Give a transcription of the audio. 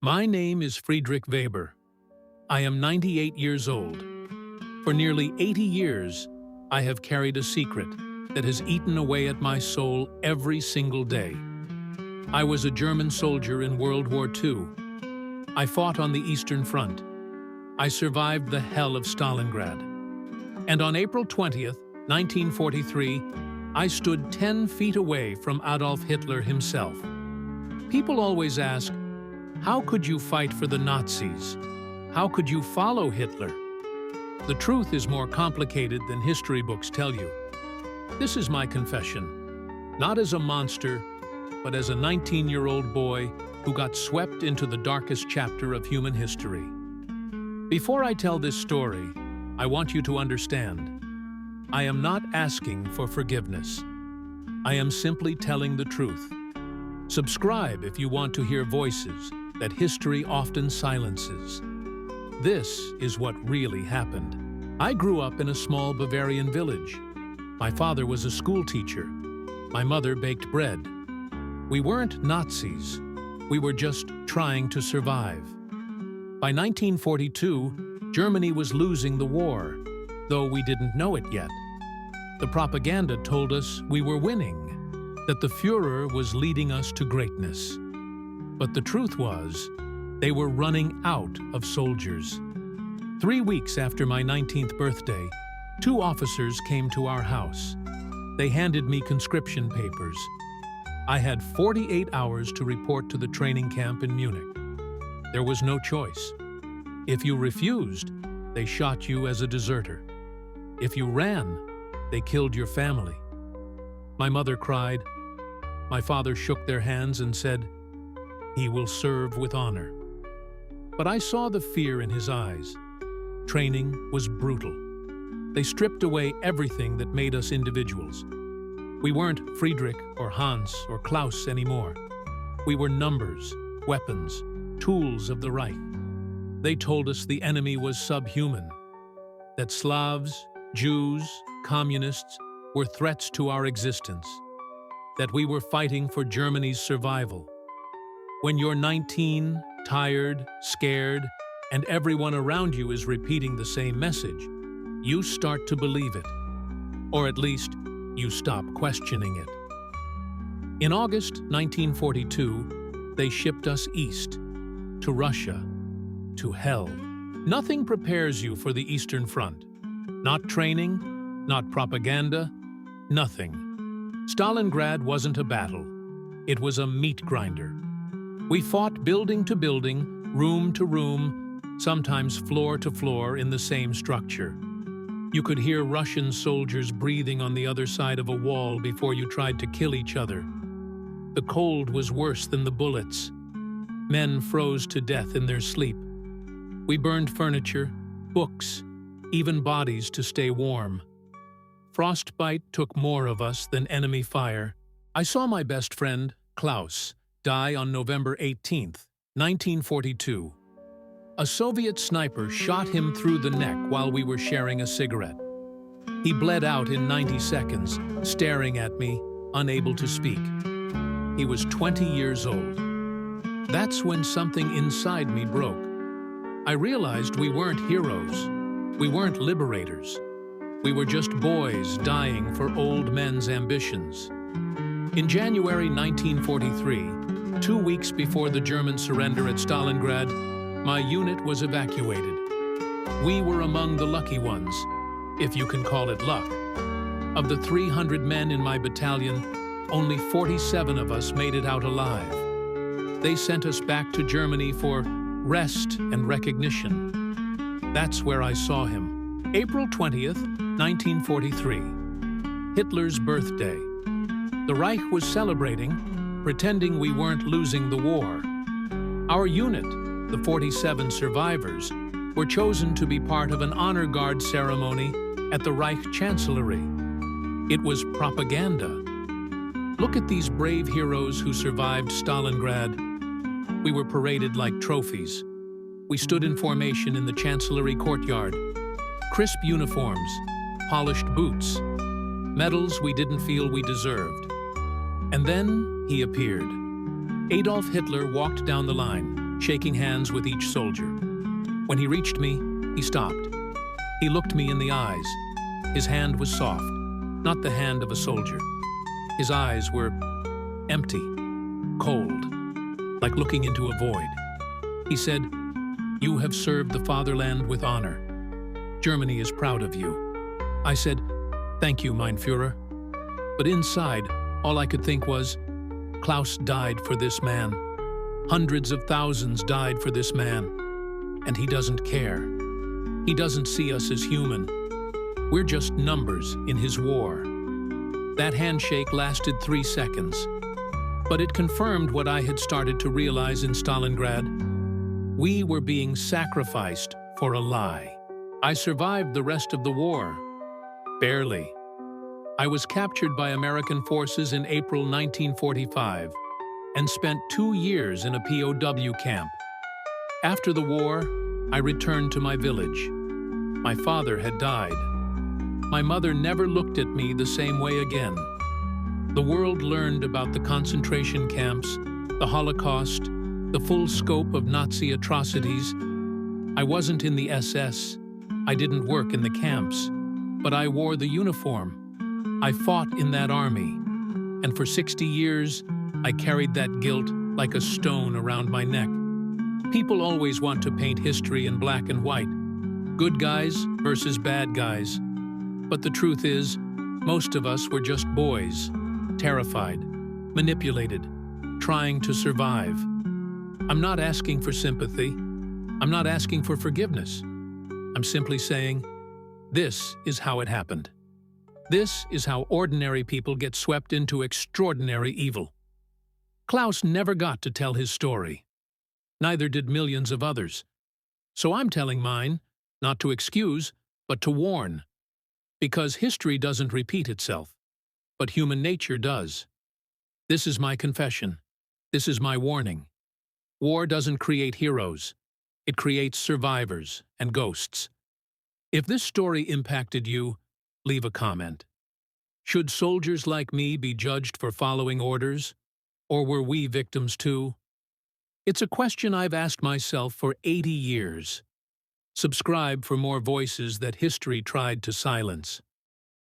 My name is Friedrich Weber. I am 98 years old. For nearly 80 years, I have carried a secret that has eaten away at my soul every single day. I was a German soldier in World War II. I fought on the Eastern Front. I survived the hell of Stalingrad. And on April 20th, 1943, I stood 10 feet away from Adolf Hitler himself. People always ask, how could you fight for the Nazis? How could you follow Hitler? The truth is more complicated than history books tell you. This is my confession, not as a monster, but as a 19-year-old boy who got swept into the darkest chapter of human history. Before I tell this story, I want you to understand, I am not asking for forgiveness. I am simply telling the truth. Subscribe if you want to hear voices that history often silences. This is what really happened. I grew up in a small Bavarian village. My father was a school teacher. My mother baked bread. We weren't Nazis. We were just trying to survive. By 1942, Germany was losing the war, though we didn't know it yet. The propaganda told us we were winning, that the Führer was leading us to greatness. But the truth was, they were running out of soldiers. 3 weeks after my 19th birthday, 2 officers came to our house. They handed me conscription papers. I had 48 hours to report to the training camp in Munich. There was no choice. If you refused, they shot you as a deserter. If you ran, they killed your family. My mother cried. My father shook their hands and said, "He will serve with honor." But I saw the fear in his eyes. Training was brutal. They stripped away everything that made us individuals. We weren't Friedrich or Hans or Klaus anymore. We were numbers, weapons, tools of the Reich. They told us the enemy was subhuman, that Slavs, Jews, communists were threats to our existence, that we were fighting for Germany's survival. When you're 19, tired, scared, and everyone around you is repeating the same message, you start to believe it. Or at least, you stop questioning it. In August 1942, they shipped us east, to Russia, to hell. Nothing prepares you for the Eastern Front. Not training, not propaganda, nothing. Stalingrad wasn't a battle. It was a meat grinder. We fought building to building, room to room, sometimes floor to floor in the same structure. You could hear Russian soldiers breathing on the other side of a wall before you tried to kill each other. The cold was worse than the bullets. Men froze to death in their sleep. We burned furniture, books, even bodies to stay warm. Frostbite took more of us than enemy fire. I saw my best friend, Klaus, die on November 18th, 1942. A Soviet sniper shot him through the neck while we were sharing a cigarette. He bled out in 90 seconds, staring at me, unable to speak. He was 20 years old. That's when something inside me broke. I realized we weren't heroes. We weren't liberators. We were just boys dying for old men's ambitions. In January 1943, 2 weeks before the German surrender at Stalingrad, my unit was evacuated. We were among the lucky ones, if you can call it luck. Of the 300 men in my battalion, only 47 of us made it out alive. They sent us back to Germany for rest and recognition. That's where I saw him. April 20th, 1943. Hitler's birthday. The Reich was celebrating, pretending we weren't losing the war. Our unit, the 47 survivors, were chosen to be part of an honor guard ceremony at the Reich Chancellery. It was propaganda. Look at these brave heroes who survived Stalingrad. We were paraded like trophies. We stood in formation in the Chancellery courtyard. Crisp uniforms, polished boots, medals we didn't feel we deserved. And then he appeared. Adolf Hitler walked down the line. shaking hands with each soldier. When he reached me, he stopped. He looked me in the eyes. His hand was soft, not the hand of a soldier. His eyes were empty, cold, like looking into a void. He said, "You have served the fatherland with honor. Germany is proud of you." I said, "Thank you, mein Führer." But inside, all I could think was, Klaus died for this man. Hundreds of thousands died for this man. And he doesn't care. He doesn't see us as human. We're just numbers in his war. That handshake lasted 3 seconds. But it confirmed what I had started to realize in Stalingrad. We were being sacrificed for a lie. I survived the rest of the war. Barely. I was captured by American forces in April 1945 and spent 2 years in a POW camp. After the war, I returned to my village. My father had died. My mother never looked at me the same way again. The world learned about the concentration camps, the Holocaust, the full scope of Nazi atrocities. I wasn't in the SS. I didn't work in the camps, but I wore the uniform. I fought in that army, and for 60 years, I carried that guilt like a stone around my neck. People always want to paint history in black and white, good guys versus bad guys. But the truth is, most of us were just boys, terrified, manipulated, trying to survive. I'm not asking for sympathy. I'm not asking for forgiveness. I'm simply saying, this is how it happened. This is how ordinary people get swept into extraordinary evil. Klaus never got to tell his story. Neither did millions of others. So I'm telling mine, not to excuse, but to warn. Because history doesn't repeat itself, but human nature does. This is my confession. This is my warning. War doesn't create heroes. It creates survivors and ghosts. If this story impacted you, leave a comment. Should soldiers like me be judged for following orders? Or were we victims too? It's a question I've asked myself for 80 years. Subscribe for more voices that history tried to silence.